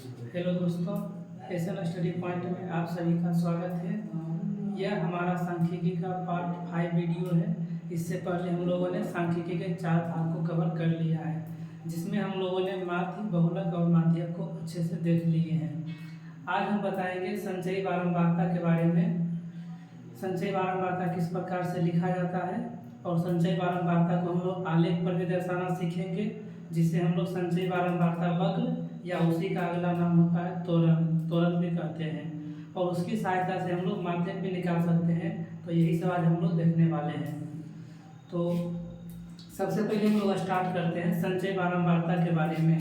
Hello दोस्तों, SN study point में आप सभी का स्वागत है। यह हमारा सांख्यिकी का पार्ट 5 वीडियो है। इससे पहले हम लोगों ने सांख्यिकी के 4 भाग को कवर कर लिया है, जिसमें हम लोगों ने माध्य, बहुलक और माध्यक को अच्छे से देख लिए हैं। आज हम बताएंगे संचयी बारंबारता के बारे में। संचयी बारंबारता किस प्रकार से लिखा जाता है और संचयी बारंबारता को हम लोग आलेख पर भी दर्शाना सीखेंगे, जिसे हम लोग संचयी बारंबारता वक्र या उसी का अगला नाम होता है त्वरण भी कहते हैं, और उसकी सहायता से हम लोग माध्यक भी निकाल सकते हैं। तो यही सब आज हम लोग देखने वाले हैं। तो सबसे पहले हम लोग स्टार्ट करते हैं संचयी बारंबारता के बारे में।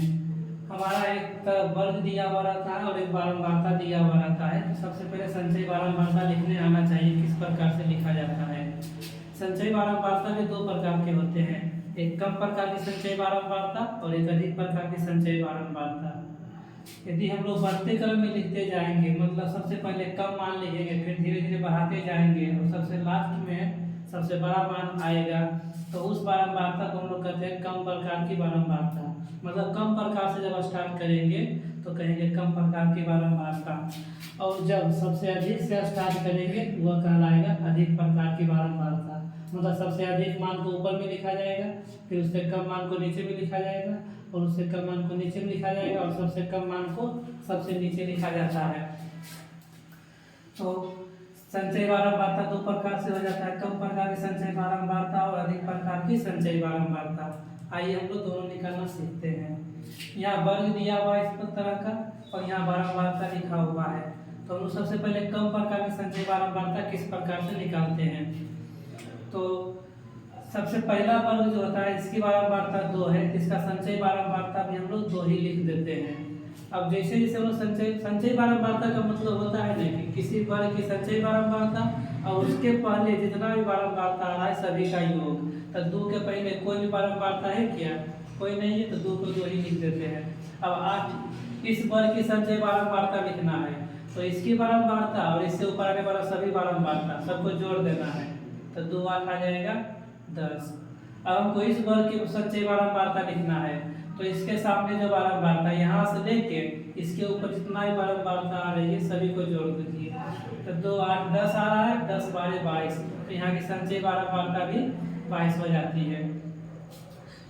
हमारा एक वर्ग दिया हुआ रहता है और एक बारंबारता दिया हुआ रहता है। तो सबसे पहले संचयी बारंबारता लिखने आना चाहिए, किस प्रकार से लिखा जाता है। संचयी बारंबारता भी 2 प्रकार के होते हैं, एक कम प्रकार की संचयी बारंबारता और एक अधिक प्रकार की संचयी बारंबारता। यदि हम लोग बढ़ते क्रम में लिखते जाएंगे, मतलब सबसे पहले कम मान लिखेंगे, फिर धीरे धीरे बढ़ाते जाएंगे और सबसे लास्ट में सबसे बड़ा मान आएगा, तो उस बारंबारता को हम लोग कहते हैं कम प्रकार की बारंबारता। मतलब कम प्रकार से जब स्टार्ट करेंगे तो कहेंगे कम प्रकार की बारंबारता, और जब सबसे अधिक से स्टार्ट करेंगे वह कहलाएगा अधिक प्रकार की बारंबारता। मतलब सबसे अधिक मान को ऊपर में लिखा जाएगा, फिर उससे कम मान को नीचे में लिखा जाएगा, और उससे कम मान को नीचे में लिखा जाएगा, और सबसे कम मान को सबसे नीचे लिखा जाता है। तो संचयी बारंबारता 2 प्रकार से हो जाता है, कम प्रकार की संचयी बारंबारता और अधिक प्रकार की संचयी बारंबारता। आइए हम लोग दोनों निकालना सीखते हैं। यहाँ वर्ग दिया हुआ है इस तरह का, और यहाँ बारंबारता लिखा हुआ है। तो हम लोग सबसे पहले कम प्रकार की संचयी बारंबारता किस प्रकार से निकालते हैं। तो सबसे पहला वर्ग जो होता है, इसकी बारंबारता 2 है, इसका संचयी बारंबारता भी हम लोग 2 ही लिख देते हैं। अब जैसे जैसे हम लोग संचयी बारंबारता का मतलब होता है ना कि किसी वर्ग की संचयी बारंबारता और उसके पहले जितना भी बारंबारता आ रहा है सभी का योग। तो 2 के पहले कोई भी बारंबारता है क्या? कोई नहीं है, तो 2 को 2 ही लिख देते हैं। अब आज इस वर्ग की संचयी बारंबारता लिखना है, तो इसकी बारंबारता और इससे ऊपर आने वाला सभी बारंबारता सबको जोड़ देना है, तो 2 8 आ जाएगा 10। अब हमको इस वर्ग की संचयी बारंबारता लिखना है, तो इसके सामने जो बारंबारता यहाँ से लेके इसके ऊपर जितना भी बारंबारता आ रही है सभी को जोड़ दीजिए। तो 2 8 10 आ रहा है, 10 12 22, तो यहाँ की संचयी बारंबारता भी 22 हो जाती है।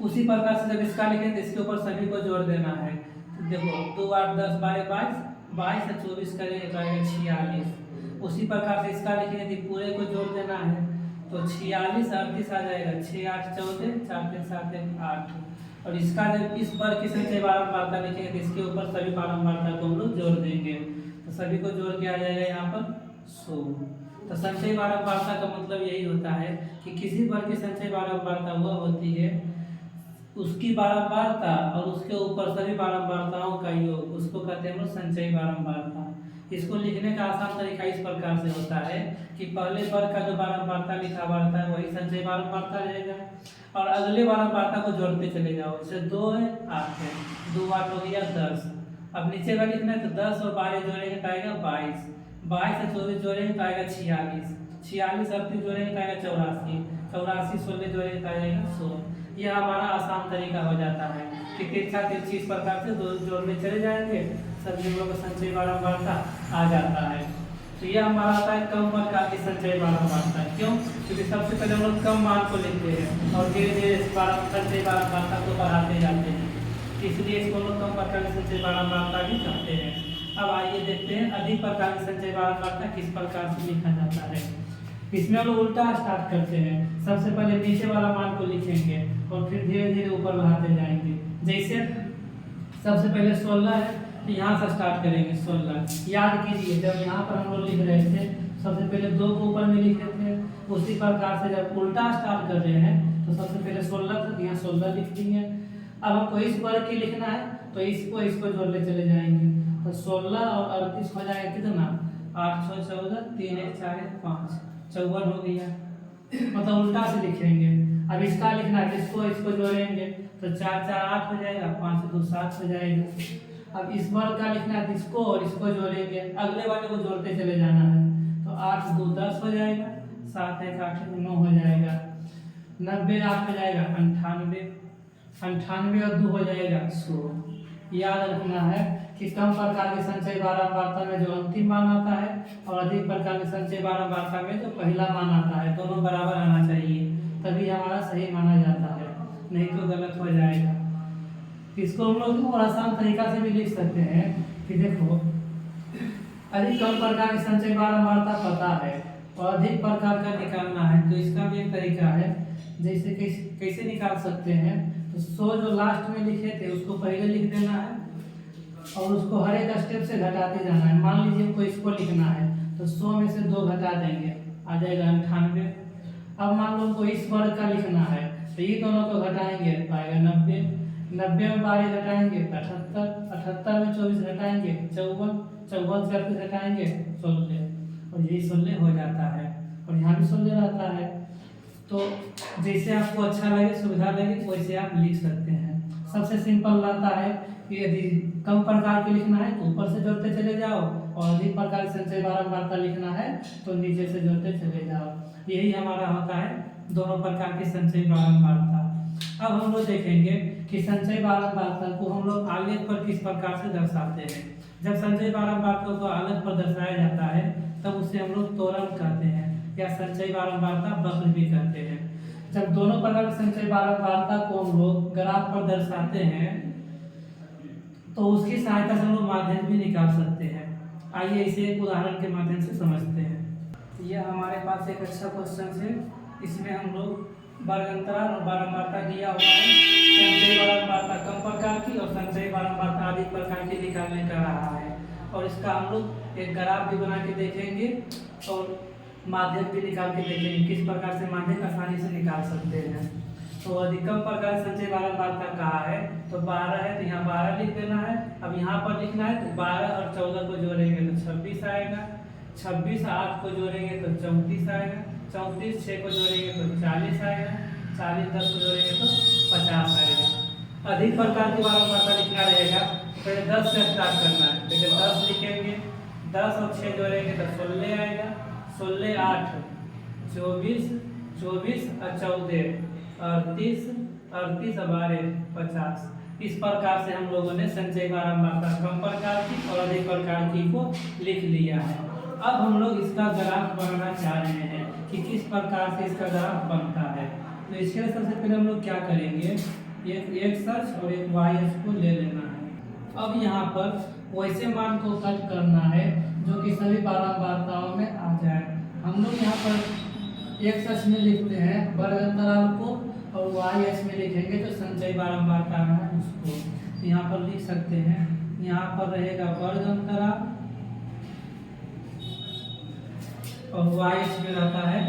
उसी प्रकार से जब इसका लिखें तो इसके ऊपर सभी को जोड़ देना है। तो देखो 2 8 10 12 22, 22 से 24 करेंगे तो आएगा 46। उसी प्रकार से इसका लिखेंगे तो पूरे को जोड़ देना है, तो 46 38 आ जाएगा, 6 8 14, 4 3 7 1 8। और इसका जब इस वर्ग की संचयी बारंबारता लिखेंगे तो इसके ऊपर सभी बारंबारता को हम लोग जोड़ देंगे, तो सभी को जोड़ के आ जाएगा यहाँ पर 100। तो संचयी बारंबारता का मतलब यही होता है कि किसी वर्ग की संचयी बारंबारता वह होती है उसकी बारंबारता और उसके ऊपर सभी बारंबारताओं का योग, उसको कहते हैं हम लोग संचयी बारंबारता। इसको लिखने का आसान तरीका इस प्रकार से होता है कि पहले वर्ग का जो बारंबारता लिखा हुआ रहता है वही संचयी बारंबारता रहेगा, और अगले बारंबारता को जोड़ते चले जाओ। जैसे 2 है 8 है, 2 8 हो गया 10। अब नीचे का लिखना है तो 10 और 12 जोड़ेंगे तो आएगा 22, 22 से 24 जोड़ेंगे तो आएगा 46, 46 38 जोड़ेंगे तो आएगा 84, 84 16 जोड़ेंगे तो आएगा 100। यह हमारा आसान तरीका हो जाता है कि तिरछा तिरछी इस प्रकार से जोड़ने चले जाएंगे, सभी लोगों का संचयी बारंबारता आ जाता है। तो यह हमारा आता है कम प्रकार की संचयी बारंबारता। क्यों? क्योंकि सबसे पहले हम लोग कम मान को लेते हैं और धीरे धीरे इस संचयी बारंबारता को बढ़ाते जाते हैं, इसलिए इसको हम लोग कम प्रकार की संचयी बारंबारता भी कहते हैं। अब आइए देखते हैं अधिक प्रकार की संचयी बारंबारता किस प्रकार से लिखा जाता है। इसमें हम लोग उल्टा स्टार्ट करते हैं, सबसे पहले नीचे वाला मान को लिखेंगे और फिर धीरे धीरे ऊपर बढ़ाते जाएंगे। जैसे सबसे पहले 16 है, तो यहाँ से स्टार्ट करेंगे 16। याद कीजिए जब यहाँ पर हम लोग लिख रहे थे सबसे पहले 2 को ऊपर में लिखे थे, उसी प्रकार से जब उल्टा स्टार्ट कर रहे हैं तो सबसे पहले 16 था, यहाँ 16 लिख दिए। अब हमको इस वर्ग की लिखना है तो इसको जोड़ने चले जाएंगे, तो 16 और 38 हो जाएगा कितना, 8 6 14 3 1 4 1 5 54 हो गया। मतलब उल्टा से लिखेंगे। अब इसका लिखना है इसको जोड़ेंगे तो 4 4 8 हो जाएगा, 5 2 7 हो जाएगा। अब इस वर्ग का लिखना है इसको और इसको जोड़ेंगे, अगले वाले को जोड़ते चले जाना है, तो 8 2 10 हो जाएगा, 7 1 8 9 हो जाएगा, 90 8 हो जाएगा 98, 98 और 2 हो जाएगा 100। याद रखना है कि कि कम प्रकार के संचय बारंबारता में जो अंतिम मान आता है और अधिक प्रकार के संचय बारंबारता में जो पहला मान आता है, दोनों बराबर आना चाहिए, तभी हमारा सही माना जाता है, नहीं तो गलत हो जाएगा। इसको हम लोग और आसान तरीका से भी लिख सकते हैं कि देखो, अधिक कम प्रकार की संचय बारंबारता पता है और अधिक प्रकार का निकालना है, तो इसका भी एक तरीका है। जैसे कैसे निकाल सकते हैं, तो 100 जो लास्ट में लिखे थे उसको पहले लिख देना है और उसको हर एक स्टेप से घटाते जाना है। मान लीजिए हमको इसको लिखना है तो 100 में से 2 घटा देंगे, आ जाएगा 98। अब मान लो हमको इस वर्ग का लिखना है तो ये दोनों को घटाएंगे तो आएगा 90, 90 में 12 घटाएंगे 78, 78 में 24 घटाएंगे 54, 54 से 38 घटाएंगे 16, और यही 16 हो जाता है और यहाँ भी 16 रहता है। तो जैसे आपको अच्छा लगे, सुविधा लगे, वैसे आप लिख सकते हैं। सबसे सिंपल रहता है कि यदि कम प्रकार के लिखना है तो ऊपर से जोड़ते चले जाओ और अधिक प्रकार के संचय बारंबारता लिखना है तो नीचे से जोड़ते चले जाओ। यही हमारा होता है दोनों प्रकार की संचय बारंबारता। अब हम लोग देखेंगे कि संचय बारंबारता को हम लोग आलेख पर किस प्रकार से दर्शाते हैं। जब संचय बारंबारता को आलेख पर दर्शाया जाता है तब उसे हम लोग त्वरण कहते हैं या संचय बारंबारता वक्र भी कहते हैं। जब दोनों प्रकार की संचय बारंबारता को हम लोग ग्राफ पर दर्शाते हैं तो उसकी सहायता से हम लोग माध्यक भी निकाल सकते हैं। आइए इसे एक उदाहरण के माध्यम से समझते हैं। यह हमारे पास एक अच्छा क्वेश्चन है। इसमें हम लोग वर्ग अंतराल और बारंबारता दिया हुआ है। संचय बारंबारता कम प्रकार की और संचय बारंबारता अधिक प्रकार की निकालने का रहा है और इसका हम लोग एक ग्राफ भी बना के देखेंगे और माध्यक भी निकाल के देखेंगे किस प्रकार से माध्यक आसानी से निकाल सकते हैं। तो अधिकतम प्रकार संचय बारंबारता कहा है तो 12 है तो यहाँ 12 लिख देना है। अब यहाँ पर लिखना है तो 12 और 14 को जोड़ेंगे तो 26 आएगा, 26 8 को जोड़ेंगे तो 34 आएगा, 34 6 को जोड़ेंगे तो 40 आएगा, 40 10 को जोड़ेंगे तो 50 आएगा। अधिक प्रकार की बारंबारता लिखना रहेगा पहले 10 से स्टार्ट करना है। पहले 10 लिखेंगे, 10 और 6 जोड़ेंगे तो 16 आएगा, 16 8 24, 24 और 14 38, 38 और 12 50। इस प्रकार से हम लोगों ने संचय बारंबारता कम प्रकार की और अधिक प्रकार की को लिख लिया है। अब हम लोग इसका ग्राफ बनाना चाह रहे हैं कि किस प्रकार से इसका ग्राफ बनता है। तो इसके लिए सबसे पहले हम लोग क्या करेंगे, एक एक्स अक्ष और एक वाई अक्ष को ले लेना है। अब यहाँ पर वैसे मान को कट करना है जो कि सभी बारंबारताओं में आ जाए। हम लोग यहाँ पर एक्स अक्ष में लिखते हैं वर्ग अंतराल को और वाई अक्ष में लिखेंगे जो संचय बारंबारता है उसको। यहाँ पर लिख सकते हैं, यहाँ पर रहेगा वर्ग अंतराल और वाई अक्ष में रहता है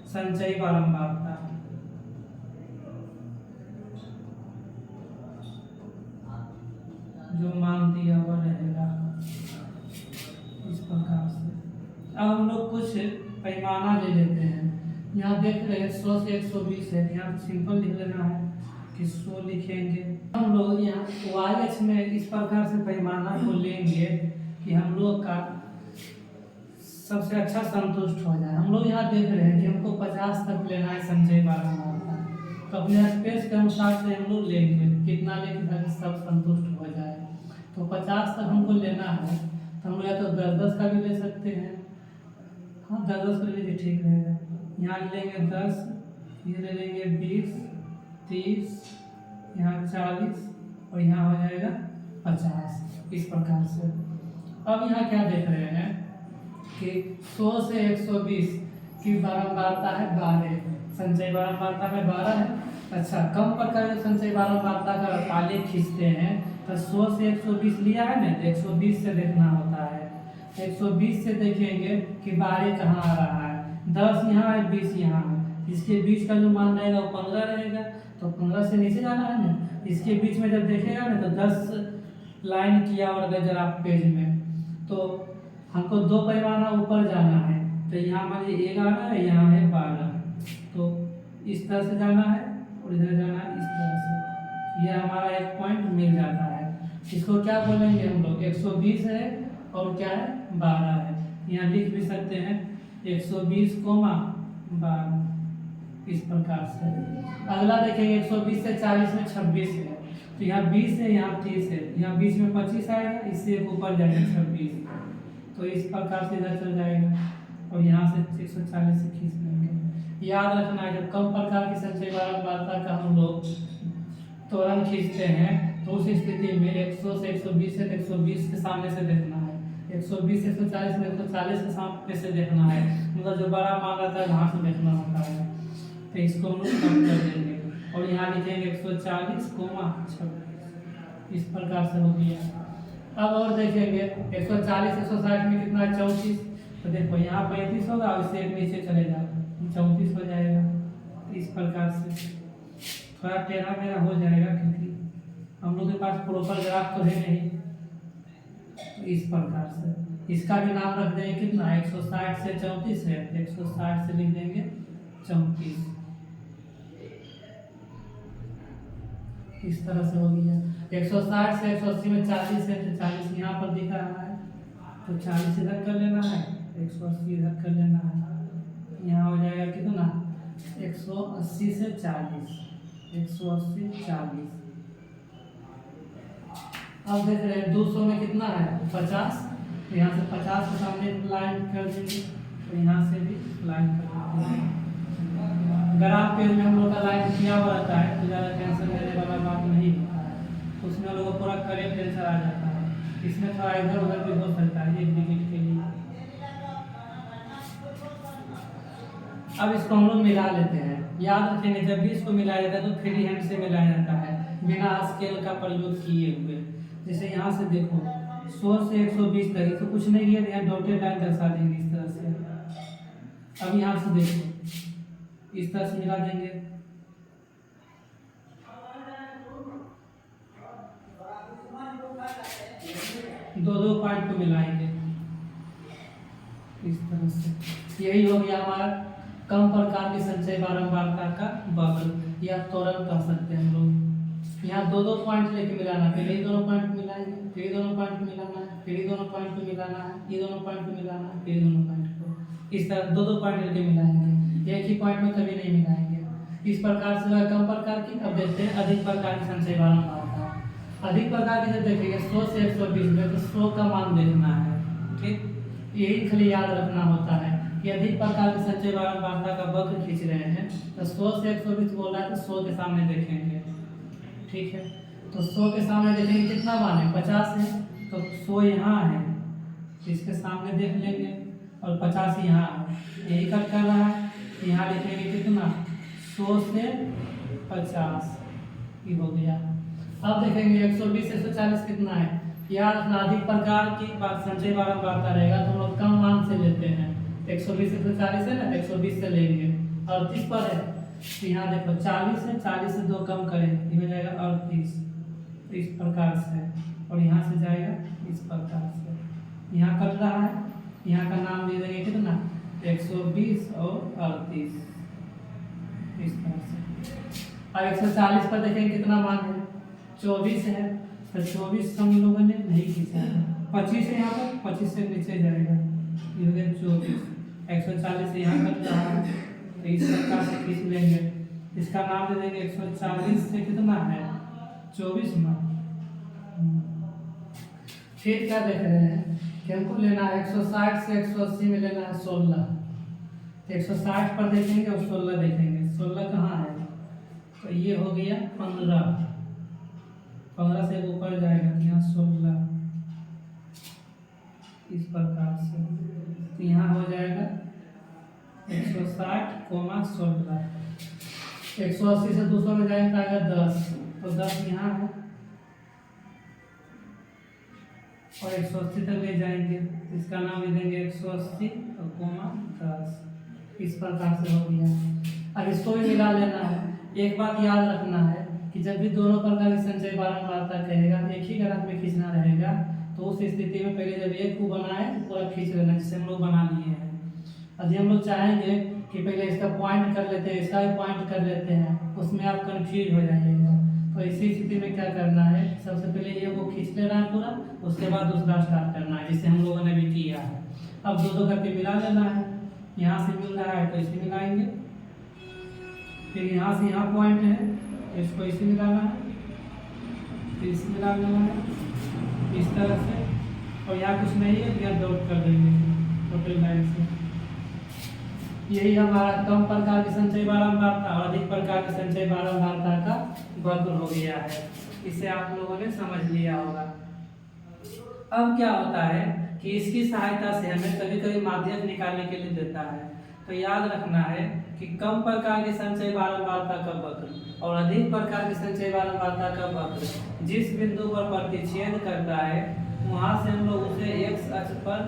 संचय बारंबारता। जो मान दिया हुआ रहेगा इस प्रकार से। अब हम लोग कुछ पैमाना ले लेते हैं। यहाँ देख रहे हैं 100 से 120 है, यहाँ सिंपल लिख लेना है कि 100 लिखेंगे। हम लोग यहाँ वाई अक्ष में इस प्रकार से पैमाना को लेंगे कि हम लोग का सबसे अच्छा संतुष्ट हो जाए। हम लोग यहाँ देख रहे हैं कि हमको 50 तक लेना है संचय बारंबारता, तो अपने स्पेस के अनुसार से हम लोग लेंगे कितना लेके ताकि सब संतुष्ट हो जाए। तो 50 तक हमको लेना है तो हम लोग या तो 10-10 का भी ले सकते हैं। हाँ 10-10 कर लीजिए, ठीक रहेगा। यहाँ लेंगे 10, ये ले लेंगे 20, 30, यहाँ 40 और यहाँ हो जाएगा 50। इस प्रकार से अब यहाँ क्या देख रहे हैं कि 100 से 120 की बारंबारता है 12, संचय बारंबारता में 12 है। अच्छा, कम प्रकार के संचय बारंबारता का आलेख खींचते हैं तो 100 से 120 लिया है ना, 120 से देखना होता है। 120 से देखेंगे कि 12 कहाँ आ रहा है, 10 यहाँ है 20 यहाँ है, इसके बीच का जो मान रहेगा वो 15 रहेगा, तो 15 से नीचे जाना है ना। इसके बीच में जब देखेगा ना तो 10 लाइन किया और ग्राफ पेज में, तो हमको 2 पैमाना ऊपर जाना है। तो यहाँ मान लीजिए 1 आ रहा है, यहाँ है 12, तो इस तरह से जाना है और इधर जाना है इस तरह से। यह हमारा एक पॉइंट मिल जाता है। इसको क्या बोलेंगे हम लोग, 120 है और क्या है 12 है। यहाँ लिख भी सकते हैं 120, 12 इस प्रकार से। अगला देखेंगे 120 से 40 में 26 है, तो यहाँ 20 है, यहाँ 30 है, यहाँ बीच में 25 आएगा, इससे एक ऊपर जाएगा 26, तो इस प्रकार से इधर चल जाएगा और यहाँ से 140 से खींच लेंगे। याद रखना है जब कम प्रकार की संचय बारंबारता का हम लोग त्वरण खींचते हैं तो उस स्थिति में 100 से 120 है तो 120 के सामने से देखना है, 120 से 140 में 140 के सामने से देखना है, मतलब जो बड़ा मान रहता है वहाँ से देखना होता है। तो इसको हम लोग कम कर देंगे और यहाँ लिखेंगे 140, 26, इस प्रकार से हो गया। अब और देखेंगे 140 160 में कितना है 34, तो देखो यहाँ 35 होगा और इससे एक नीचे चले जाओ 34 हो जाएगा। तो इस प्रकार से थोड़ा टेढ़ा मेरा हो जाएगा क्योंकि हम लोग के पास प्रॉपर ग्राफ तो है नहीं। तो इस प्रकार से इसका भी नाम रख देंगे कितना 160 से 34 है, 160 से लिख देंगे 34, इस तरह से हो गया। 160 से 180 में 40 है तो 40 यहाँ पर दिख रहा है तो 40 इधर कर लेना है, 180 इधर कर लेना है, यहाँ हो जाएगा कितना 180 से 40, 180 40। अब देख रहे हैं 200 में कितना है 50, तो यहाँ से 50 के सामने लाइन कर देंगे तो यहाँ से भी लाइन कर देंगे। ग्राफ पेज में हम लोग का लाइन किया हुआ रहता है तो ज़्यादा टेंशन लेने वाला बात नहीं होता है, उसमें हम लोग को पूरा करेक्ट आंसर आ जाता है। इसमें थोड़ा इधर उधर भी हो सकता है एक डिजिट के लिए। अब इसको हम लोग मिला लेते हैं। याद रखेंगे जब भी इसको मिलाया जाता है तो फ्री हैंड से मिलाया जाता है बिना स्केल का प्रयोग किए हुए। जैसे यहाँ से देखो 100 से 120 तक तो कुछ नहीं किया, यहाँ डॉटेड लाइन दर्शा देंगे इस तरह से। अब यहाँ से देखो इस तरह से मिला देंगे, दो पॉइंट को मिलाएंगे इस तरह से। यही हो गया हमारा कम प्रकार की संचय बारंबारता का वक्र या त्वरण कह सकते हैं हम लोग। यहाँ दो पॉइंट लेके मिलाना, पहले ही दोनों पॉइंट मिलाएंगे, फिर ही दोनों पॉइंट को मिलाना है, फिर ही दोनों पॉइंट को मिलाना है, ये दोनों पॉइंट को मिलाना है, फिर दोनों पॉइंट को, इस तरह दो पॉइंट लेके मिलाएंगे, एक ही पॉइंट में कभी नहीं मिलाएंगे। इस प्रकार से कम प्रकार की। अब देखते हैं अधिक प्रकार की संचय बारंबारता। अधिक प्रकार की जब देखेंगे 100 से 120 में तो 100 का मान देखना है, ठीक, यही खाली याद रखना होता है कि अधिक प्रकार की संचय बारंबारता का वक्र खींच रहे हैं तो 100 से 120 बोल रहा है तो 100 के सामने देखेंगे, ठीक है। तो 100 के सामने देखेंगे कितना मान है 50 है तो 100 यहाँ है, इसके सामने देख लेंगे और 50 यहाँ है, यही कट कर रहा है। यहाँ लिखेंगे कितना 100 से 50, ये हो गया। अब देखेंगे 120 से 140 कितना है। याद रखना अधिक प्रकार की संचय बारंबारता रहेगा तो हम लोग कम मान से लेते हैं। 120 से 140 है ना, 120 से लेंगे। 38 पर है तो यहाँ देखो 40 है, 40 से 2 कम करें ये हो जाएगा 38, तो इस प्रकार से। और यहाँ से जाएगा इस प्रकार से, यहाँ कट रहा है, यहाँ का नाम दे देंगे कितना 120 और 38, इस तरह से। अब 140 पर देखेंगे कितना मान है 24 है तो 24 हम लोगों ने नहीं खींचा है, 25 है यहाँ पर, 25 से नीचे जाएगा, ये हो गया 24। 140 से यहाँ कट रहा है तो इस प्रकार से खींच लेंगे, इसका नाम दे देंगे 140 से कितना है 24 मान। फिर क्या देख रहे हैं कि हमको लेना है 160 से 180 में लेना है 16, तो 160 पर देखेंगे और 16 देखेंगे, 16 कहाँ है तो ये हो गया 15, 15 से ऊपर जाएगा यहाँ 16, इस प्रकार से। तो यहाँ हो जाएगा 160, 16, 180 से 200 में जाएंगे तो आएगा 10, तो 10 यहाँ है और 180 तक ले जाएंगे, इसका नाम दे देंगे 180 और 10, इस प्रकार से हो गया। अब इसको भी मिला लेना है। एक बात याद रखना है कि जब भी दोनों प्रकार की संचय बारंबारता कहेगा एक ही ग्राफ में खींचना रहेगा तो उस स्थिति में पहले जब एक को बनाए तो पूरा खींच लेना, जिससे हम लोग बना लिए हैं। यदि हम लोग चाहेंगे कि पहले इसका पॉइंट कर लेते हैं, इसका भी पॉइंट कर लेते हैं, उसमें आप कन्फ्यूज हो जाइएगा। तो इसी स्थिति में क्या करना है, सबसे पहले ये को खींच लेना है पूरा, उसके बाद दूसरा स्टार्ट करना है, जिससे हम लोगों ने भी किया है। अब दो करके मिला लेना है, यहाँ से मिल रहा है तो इसे मिलाएंगे, फिर यहाँ से यहाँ पॉइंट है तो इसको इसे मिलाना है, फिर इसमें डाल देना है इस तरह से, और यहाँ कुछ नहीं है, यहाँ डॉट कर देंगे टोटल लाइन से। यही हमारा कम प्रकार की संचय बारंबारता और अधिक प्रकार की संचय बारंबारता का वक्र हो गया है। इसे आप लोगों ने समझ लिया होगा। अब क्या होता है कि इसकी सहायता से हमें कभी कभी माध्यक निकालने के लिए देता है। तो याद रखना है कि कम प्रकार की संचय बारंबारता का वक्र और अधिक प्रकार की संचय बारंबारता का वक्र जिस बिंदु पर प्रतिच्छेद करता है, वहां से हम लोग उसे x अक्ष पर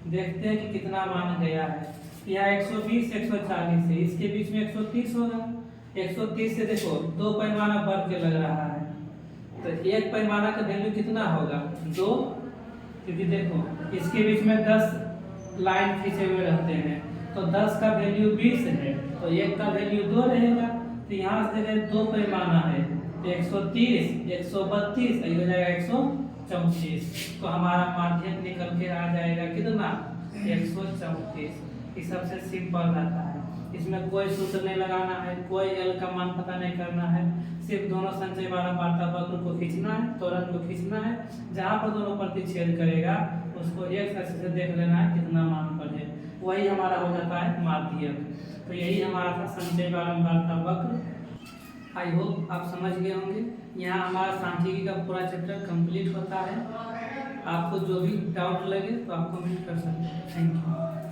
देखते हैं कि कितना मान गया है। यहाँ 120 140 है, इसके बीच में 130 होगा। 130 से देखो दो पैमाना बढ़ के लग रहा है, तो एक पैमाना का वैल्यू कितना होगा 2, क्योंकि देखो इसके बीच में 10 लाइन खींचे हुए रहते हैं, तो 10 का वैल्यू 20 है, तो एक का वैल्यू 2 रहेगा। तो यहाँ से देखो दो पैमाना है, तो 130 132 हो जाएगा 134। तो हमारा माध्यक निकल के आ जाएगा कितना 134। ये सबसे सिंपल रहता है, इसमें कोई सूत्र नहीं लगाना है, कोई एल का मान पता नहीं करना है, सिर्फ दोनों संचय बारंबारता वक्र को खींचना है, त्वरण को खींचना है, जहाँ पर दोनों प्रतिच्छेद करेगा उसको एक अच्छे से देख लेना है कितना मान पर है, वही हमारा हो जाता है माध्यक। तो यही हमारा था संचय बारंबारता वक्र। आई होप आप समझ गए होंगे। यहाँ हमारा सांख्यिकी का पूरा चैप्टर कंप्लीट होता है। आपको जो भी डाउट लगे तो आप कमेंट कर सकते हैं। Thank you.